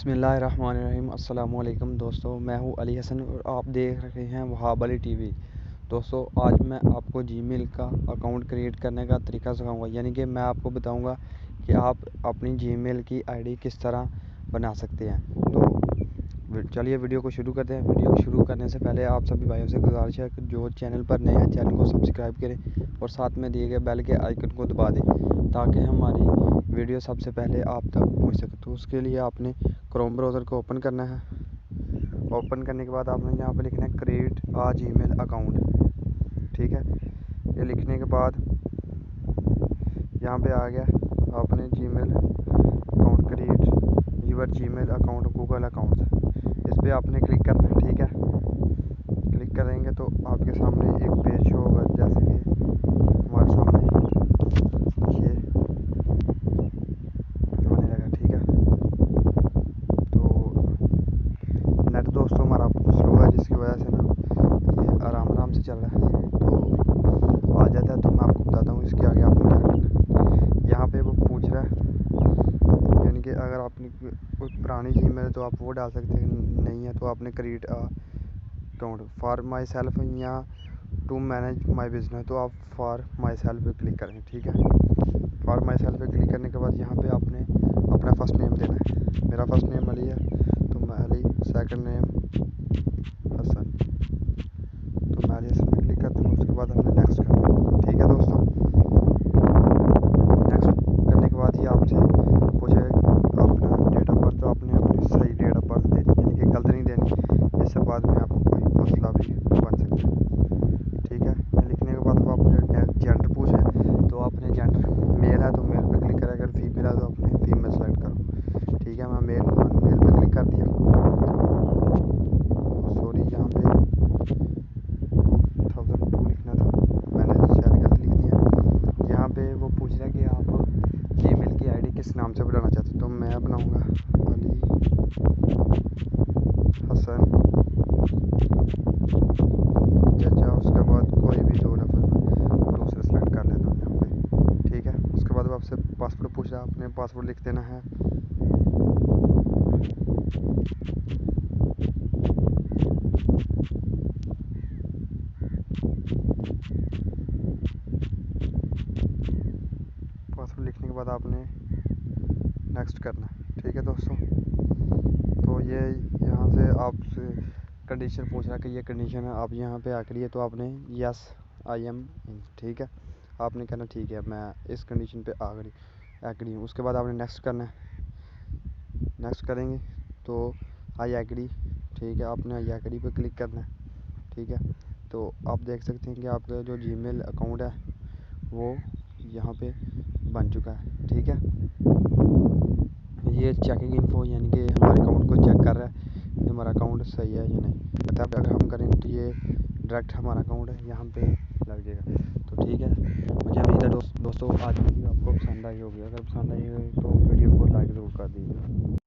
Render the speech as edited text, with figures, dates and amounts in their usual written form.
बिस्मिल्लाहिर्रहमानिर्रहीम। अस्सलाम वालेकुम दोस्तों, मैं हूं अली हसन और आप देख रहे हैं वहाब अली टीवी। दोस्तों, आज मैं आपको जीमेल का अकाउंट क्रिएट करने का तरीका सिखाऊंगा, यानी कि मैं आपको बताऊंगा कि आप अपनी जीमेल की आईडी किस तरह बना सकते हैं। तो चलिए वीडियो को शुरू करते हैं। वीडियो को शुरू करने से पहले आप सभी भाइयों से गुजारिश है कि जो चैनल पर नए हैं चैनल को सब्सक्राइब करें और साथ में दिए गए बेल के आइकन को दबा दें ताकि हमारी वीडियो सबसे पहले आप तक पहुंच सके। तो उसके लिए आपने क्रोम ब्राउज़र को ओपन करना है। ओपन करने के बाद आपने यहाँ पर लिखना है क्रिएट आ जीमेल अकाउंट। ठीक है, ये लिखने के बाद यहाँ पे आ गया आपने Gmail account create your Gmail account Google account, इस पर आपने क्लिक करना है। ठीक है, क्लिक करेंगे तो आपके सामने एक पेज शो होगा, जैसे कि हमारे सामने ये आने लगा। ठीक है, तो नेट दोस्तों हमारा स्लो है, जिसकी वजह से ना ये आराम से चल रहा है। तो आ जाता है तो मैं आपको बताता हूँ इसके आगे आपने क्या करना है। यहाँ पे वो पूछ रहा है, यानी कि अगर आपने कोई पुरानी जीमेल है तो आप वो डाल सकते हैं, नहीं है तो आपने create account for my self या टू मैनेज माई बिजनेस, तो आप फॉर माई सेल्फ पे क्लिक करेंगे। ठीक है, फॉर माई सेल्फ पे क्लिक करने के बाद यहाँ पे आपने अपना फर्स्ट नेम देना है। मेरा फर्स्ट नेम अली है तो मैं अली, सेकंड नेम हसन, तो मैं अली हसन पे क्लिक करता हूँ। उसके बाद हमने नेक्स्ट करना है। ठीक है दोस्तों, नेक्स्ट करने के बाद ही आपसे पूछे अपना डेट ऑफ बर्थ, तो आपने अपनी सही डेट ऑफ बर्थ देनी, यानी कि गलत नहीं देनी, इससे बाद में आपको कोई मसला भी बन सकता है। ठीक है, लिखने के बाद वो अपने जेंडर पूछे तो आपने जेंडर मेल है तो मेल पे क्लिक करें, अगर फीमेल है तो अपने फीमेल सेलेक्ट करो। ठीक है, मैं मेल पे क्लिक कर दिया। सॉरी, यहाँ पे 1002 लिखना था, मैंने शायद गलत लिख दिया। यहाँ पे वो पूछ रहा है कि आप जीमेल की आईडी किस नाम से बनाना चाहते हो, तो मैं बनाऊँगा अली हसन चाचा, उसके बाद कोई भी दो नंबर मैं दूसरा सेलेक्ट कर लेता हूँ यहाँ पे। ठीक है, उसके बाद वो आपसे पासवर्ड पूछ रहा है, आपने पासवर्ड लिख देना है। पासवर्ड लिखने के बाद आपने नेक्स्ट करना है। ठीक है दोस्तों, तो ये यहाँ से आपसे कंडीशन पूछ रहा है कि ये कंडीशन है, आप यहाँ पे आकर ये तो आपने यस आई एम इन। ठीक है, आपने कहना ठीक है मैं इस कंडीशन पे एग्री हूँ। उसके बाद आपने नेक्स्ट करना है। नेक्स्ट करेंगे तो आई एग्री। ठीक है, आपने आई एग्री पे क्लिक करना है। ठीक है, तो आप देख सकते हैं कि आपका जो जीमेल अकाउंट है वो यहाँ पे बन चुका है। ठीक है, ये चेकिंग इन्फो, यानी कि हमारे अकाउंट को चेक कर रहा है कि हमारा अकाउंट सही है या नहीं। मतलब अगर हम करेंगे तो ये डायरेक्ट हमारा अकाउंट है यहाँ पे लग जाएगा। तो ठीक है, मुझे उम्मीद है दोस्तों आज वीडियो आपको पसंद आई होगी। अगर पसंद आई हो तो वीडियो को लाइक ज़रूर कर दीजिए।